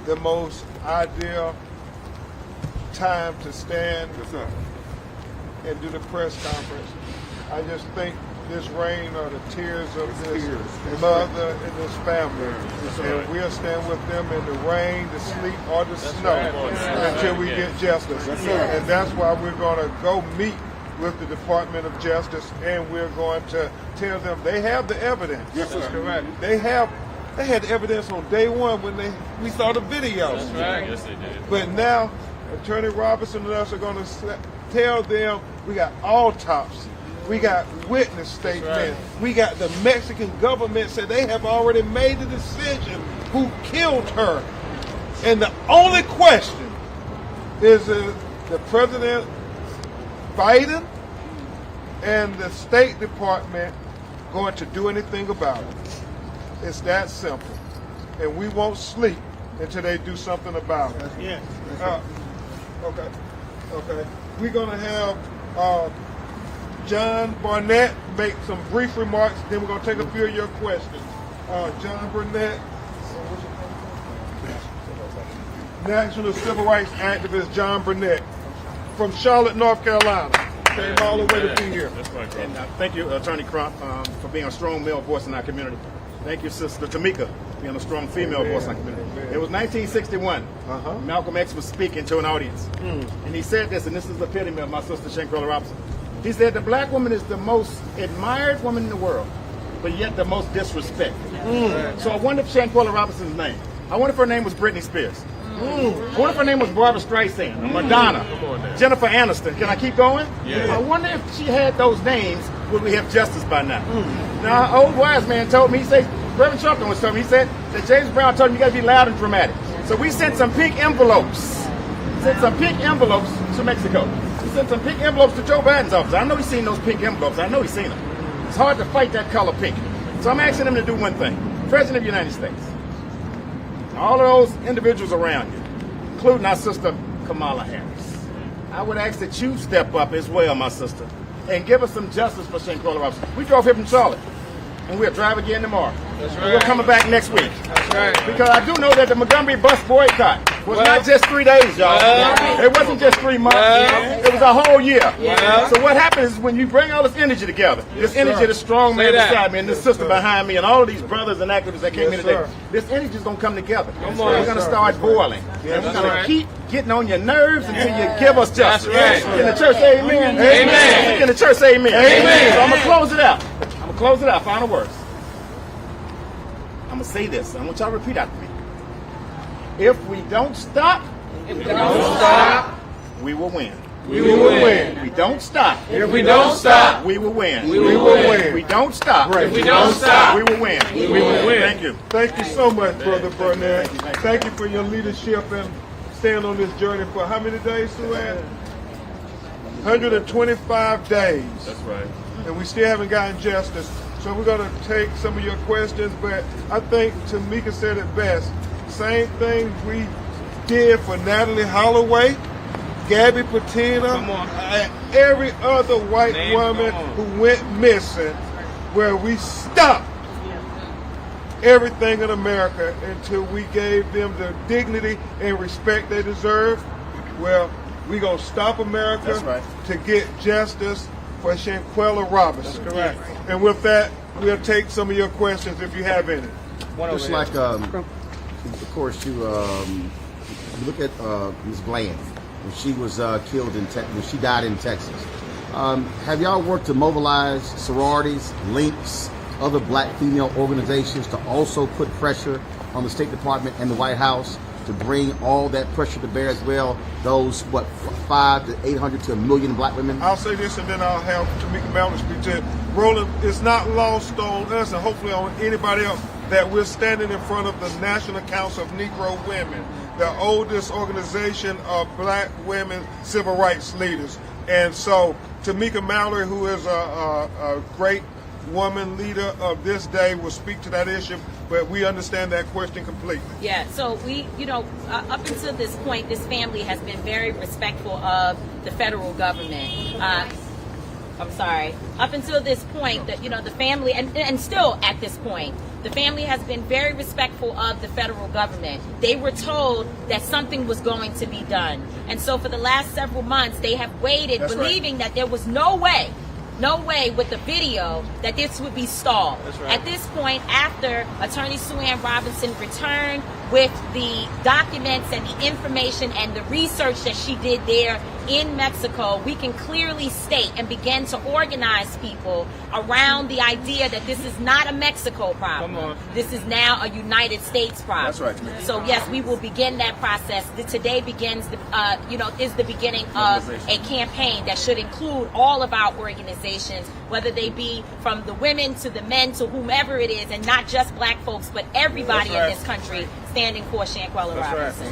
the most ideal time to stand
Yes, sir.
and do the press conference, I just think this rain are the tears of this mother and this family. And we'll stand with them in the rain, the sleet, or the snow until we get justice. And that's why we're going to go meet with the Department of Justice, and we're going to tell them they have the evidence.
Yes, that's correct.
They had the evidence on day one when we saw the videos.
That's right.
Yes, they did.
But now, Attorney Robinson and us are going to tell them we got autopsy, we got witness statements, we got the Mexican government said they have already made the decision who killed her. And the only question is the President Biden and the State Department going to do anything about it. It's that simple. And we won't sleep until they do something about it.
Yeah.
Okay. We're going to have John Barnett make some brief remarks, then we're going to take a few of your questions. John Barnett, National Civil Rights Activist John Barnett from Charlotte, North Carolina. Came all the way to be here.
That's right, bro.
And thank you, Attorney Crump, for being a strong male voice in our community. Thank you, Sister Tamika, for being a strong female voice in our community. It was 1961. Malcolm X was speaking to an audience. And he said this, and this is the epitome of my sister Shanquella Robinson. He said, the black woman is the most admired woman in the world, but yet the most disrespected. So I wonder if Shanquella Robinson's name. I wonder if her name was Britney Spears. I wonder if her name was Barbara Streisand, Madonna, Jennifer Aniston. Can I keep going?
Yeah.
I wonder if she had those names, would we have justice by now? Now, an old wise man told me, he said, Reverend Trump was telling me, he said that James Brown told him you got to be loud and dramatic. So we sent some pink envelopes. To Mexico. We sent some pink envelopes to Joe Biden's office. I know he's seen those pink envelopes. I know he's seen them. It's hard to fight that color pink. So I'm asking him to do one thing. President of the United States, all of those individuals around you, including our sister Kamala Harris, I would ask that you step up as well, my sister, and give us some justice for Shanquella Robinson. We drove here from Charlotte, and we'll drive again tomorrow.
That's right.
And we're coming back next week.
That's right.
Because I do know that the Montgomery bus boycott was not just 3 days, y'all. It wasn't just 3 months. It was a whole year. So what happens is when you bring all this energy together, this energy, the strong man beside me, and this sister behind me, and all of these brothers and activists that came in today, this energy is going to come together. We're going to start boiling. And we're going to keep getting on your nerves until you give us justice. Can the church say amen? Amen. Can the church say amen? Amen. So I'm going to close it out. Final words. I'm going to say this. I want y'all to repeat after me. If we don't stop, we will win.
We will win.
We don't stop.
If we don't stop,
we will win.
We will win.
If we don't stop,
if we don't stop,
we will win.
we will win.
Thank you.
Thank you so much, Brother Burnett. Thank you for your leadership and staying on this journey for how many days, Suann? 125 days.
That's right.
And we still haven't gotten justice. So we're going to take some of your questions, but I think Tamika said it best. Same thing we did for Natalie Holloway, Gabby Patina, and every other white woman who went missing, where we stopped everything in America until we gave them the dignity and respect they deserve. Well, we're going to stop America to get justice for Shanquella Robinson.
That's correct.
And with that, we'll take some of your questions if you have any.
Just like, of course, you look at Ms. Bland when she was killed in Texas, when she died in Texas. Have y'all worked to mobilize sororities, links, other black female organizations to also put pressure on the State Department and the White House to bring all that pressure to bear as well? Those, 500 to 800 to 1 million black women?
I'll say this and then I'll have Tamika Mallory speak to it. Roland, it's not lost on us and hopefully on anybody else that we're standing in front of the National Council of Negro Women, the oldest organization of black women civil rights leaders. And so Tamika Mallory, who is a great woman leader of this day, will speak to that issue, but we understand that question completely.
Yeah, so we, up until this point, this family has been very respectful of the federal government. Up until this point, the family, and still at this point, the family has been very respectful of the federal government. They were told that something was going to be done. And so for the last several months, they have waited, believing that there was no way
no way with the video that this would be stalled.
That's right.
At this point, after Attorney Sue Ann Robinson returned with the documents and the information and the research that she did there in Mexico, we can clearly state and begin to organize people around the idea that this is not a Mexico problem. This is now a United States problem.
That's right.
So yes, we will begin that process. Today begins, is the beginning of a campaign that should include all of our organizations, whether they be from the women to the men to whomever it is, and not just black folks, but everybody in this country standing for Shanquella Robinson.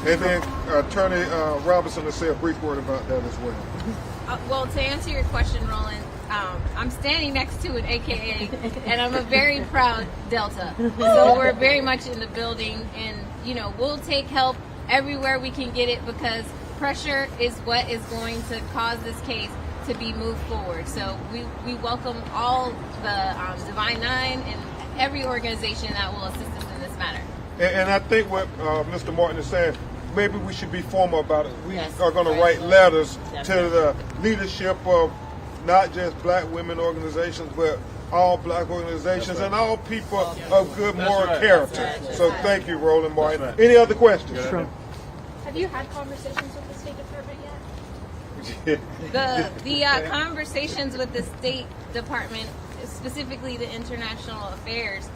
And then Attorney Robinson will say a brief word about that as well.
Well, to answer your question, Roland, I'm standing next to an AKA, and I'm a very proud Delta. So we're very much in the building, and we'll take help everywhere we can get it, because pressure is what is going to cause this case to be moved forward. So we welcome all the Divine Nine and every organization that will assist us in this matter.
And I think what Mr. Martin is saying, maybe we should be formal about it. We
Yes,
are going to write letters to the leadership of not just black women organizations, but all black organizations and all people of good moral character. So thank you, Roland Martin. Any other questions?
Have you had conversations with the State Department yet? The conversations with the State Department, specifically the International Affairs,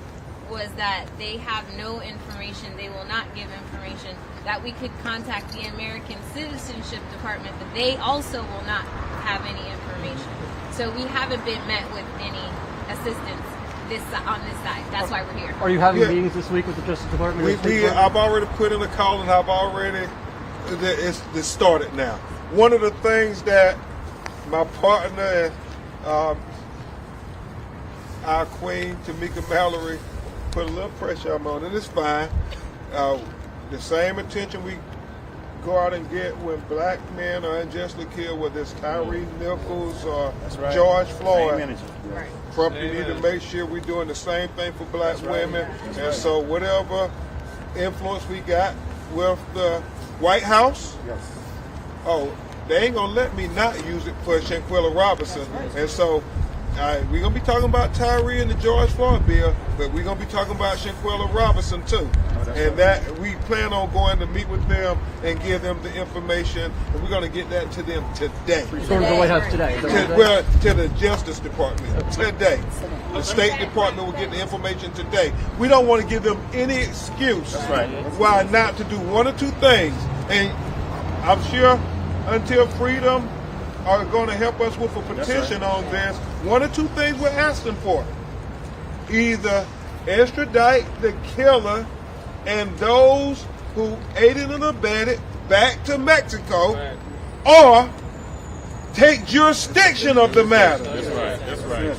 was that they have no information. They will not give information. That we could contact the American Citizenship Department, but they also will not have any information. So we haven't been met with any assistance on this side. That's why we're here.
Are you having meetings this week with the Justice Department?
I've already put in a call, and I've already it's started now. One of the things that my partner and our queen Tamika Mallory put a little pressure on, and it's fine. The same attention we go out and get when black men are unjustly killed, whether it's Tyree Nichols or George Floyd. Crump, you need to make sure we're doing the same thing for black women. And so whatever influence we got with the White House, they ain't gonna let me not use it for Shanquella Robinson. And so we're going to be talking about Tyree and the George Floyd bill, but we're going to be talking about Shanquella Robinson too. And that we plan on going to meet with them and give them the information, and we're going to get that to them today.
Going to the White House today?
To the Justice Department today. The State Department will get the information today. We don't want to give them any excuse why not to do one or two things. And I'm sure until freedom are going to help us with a petition on this, one or two things we're asking for. Either extradite the killer and those who aided and abetted back to Mexico, or take jurisdiction of the matter.
That's right.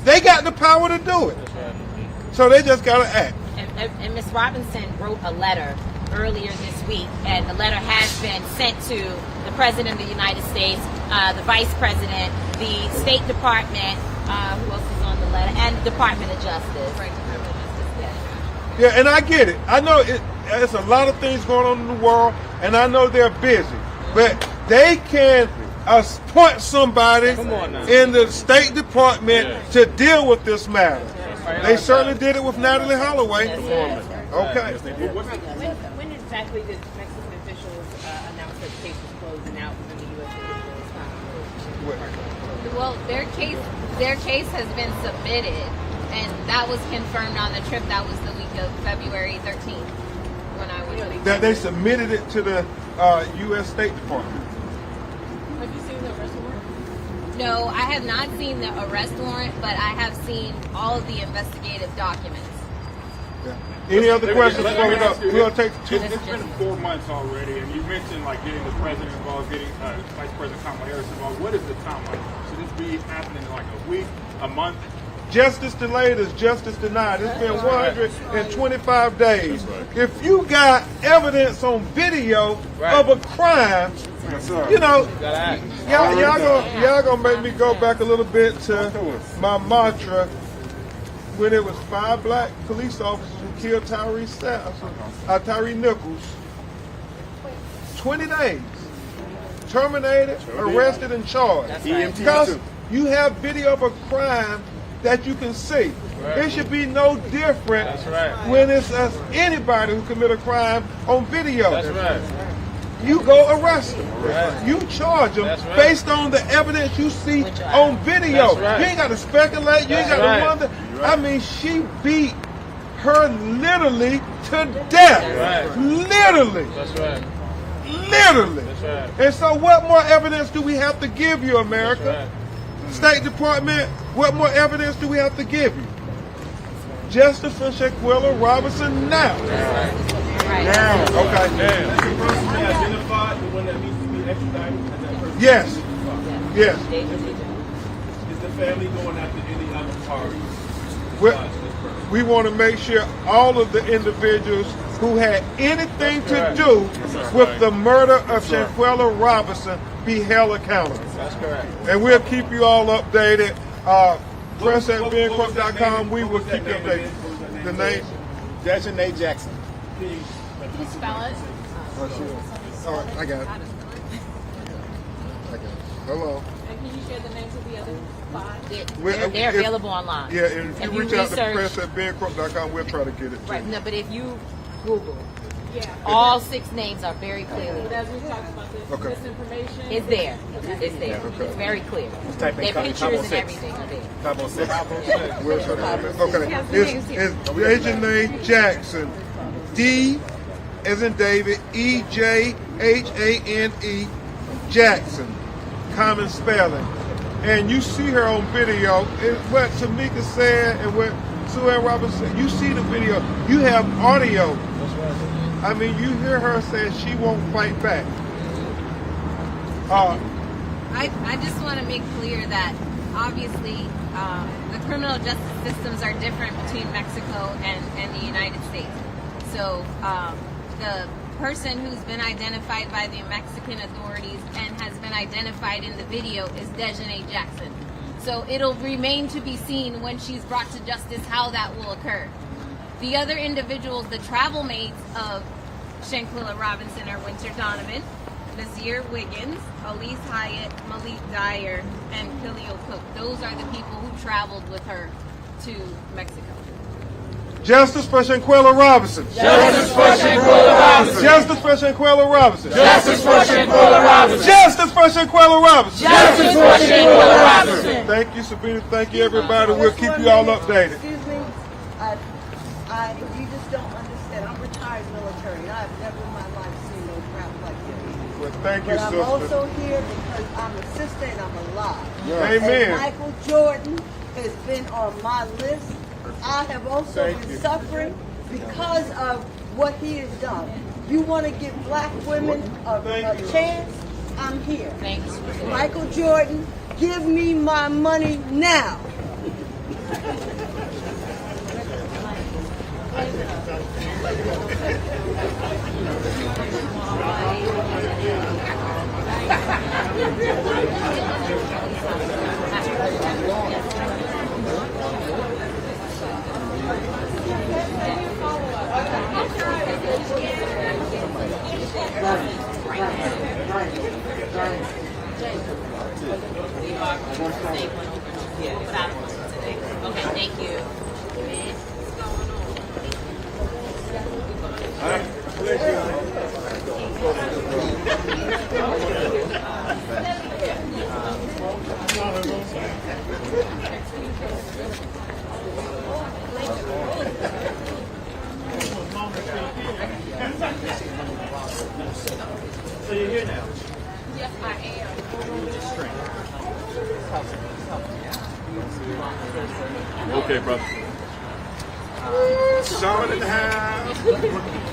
They got the power to do it. So they just got to act.
And Ms. Robinson wrote a letter earlier this week, and the letter has been sent to the President of the United States, the Vice President, the State Department, who else is on the letter, and Department of Justice. Right, Department of Justice,
Yeah, and I get it. I know there's a lot of things going on in the world, and I know they're busy, but they can appoint somebody in the State Department to deal with this matter. They certainly did it with Natalie Holloway. Okay.
When exactly did Mexican officials announce that the case was closed and out within the U.S. officials?
Well, their case has been submitted, and that was confirmed on the trip. That was the week of February 13th when I went.
That they submitted it to the U.S. State Department.
Have you seen the arrest warrant?
No, I have not seen the arrest warrant, but I have seen all of the investigative documents.
Yeah. Any other questions before we go? We'll take two.
It's been 4 months already, and you mentioned like getting the president involved, getting Vice President Kamala Harris involved. What is the timeline? Should this be happening in like a week, a month?
Justice delayed is justice denied. It's been 125 days. If you got evidence on video of a crime, you know, y'all gonna make me go back a little bit to my mantra when it was 5 black police officers who killed Tyree Nichols. 20 days. Terminated, arrested, and charged. You have video of a crime that you can see.
Right.
It should be no different
That's right.
when it's anybody who commit a crime on video.
That's right.
You go arrest them.
Right.
You charge them
That's right.
based on the evidence you see on video.
That's right.
You ain't got to speculate. You ain't
That's
got
right.
to wonder. I mean, she beat her literally to death.
Right.
Literally.
That's right.
Literally.
That's right.
And so what more evidence do we have to give you, America?
That's right.
State Department, what more evidence do we have to give you? Justice for Shaquilla Robinson now. Now. Okay.
Identified the one that needs to be extradited?
Yes. Yes.
Is the family going after any other parties?
We want to make sure all of the individuals who had anything to do with the murder of Shaquilla Robinson be held accountable.
That's correct.
And we'll keep you all updated. Press at bencrump.com. We will keep you updated. The name?
Desiree Jackson.
Can you spell it?
All right, I got it. Hello.
And can you share the names of the other 5?
They're available online.
Yeah, and if you reach out to
research-
press at bencrump.com, we'll try to get it to
Right.
you.
No, but if you Google, all 6 names are very clearly.
But as we talked about this misinformation,
It's there. It's there. It's very clear.
type in
Their
Cabo
pictures and
6.
everything are there.
Cabo 6.
We'll try to have it. Okay. It's Desiree Jackson. D as in David, EJHANE Jackson. Common spelling. And you see her on video. What Tamika said and what Sue Ann Robinson said, you see the video. You have audio. I mean, you hear her say she won't fight back.
I just want to make clear that obviously the criminal justice systems are different between Mexico and the United States. So the person who's been identified by the Mexican authorities and has been identified in the video is Desiree Jackson. So it'll remain to be seen when she's brought to justice how that will occur. The other individuals, the travel mates of Shanquilla Robinson, are Winter Donovan, Nazir Wiggins, Elise Hyatt, Malik Dyer, and Khalil Cook. Those are the people who traveled with her to Mexico.
Justice for Shanquilla Robinson.
Justice for Shanquilla Robinson.
Justice for Shanquilla Robinson.
Justice for Shanquilla Robinson.
Justice for Shanquilla Robinson.
Justice for Shanquilla Robinson.
Thank you, Sabina. Thank you, everybody. We'll keep you all updated.
Excuse me. You just don't understand. I'm retired military, and I've never in my life seen no crap like this.
Well, thank you,
But I'm
sister.
also here because I'm a sister and I'm alive.
Amen.
And Michael Jordan has been on my list. I have also been suffering because of what he has done. You want to give black women a chance? I'm here.
Thank you.
Michael Jordan, give me my money now.
Okay, thank you.
So you're here now?
Yes, I am.
Okay, bro.
Charlotte in the house.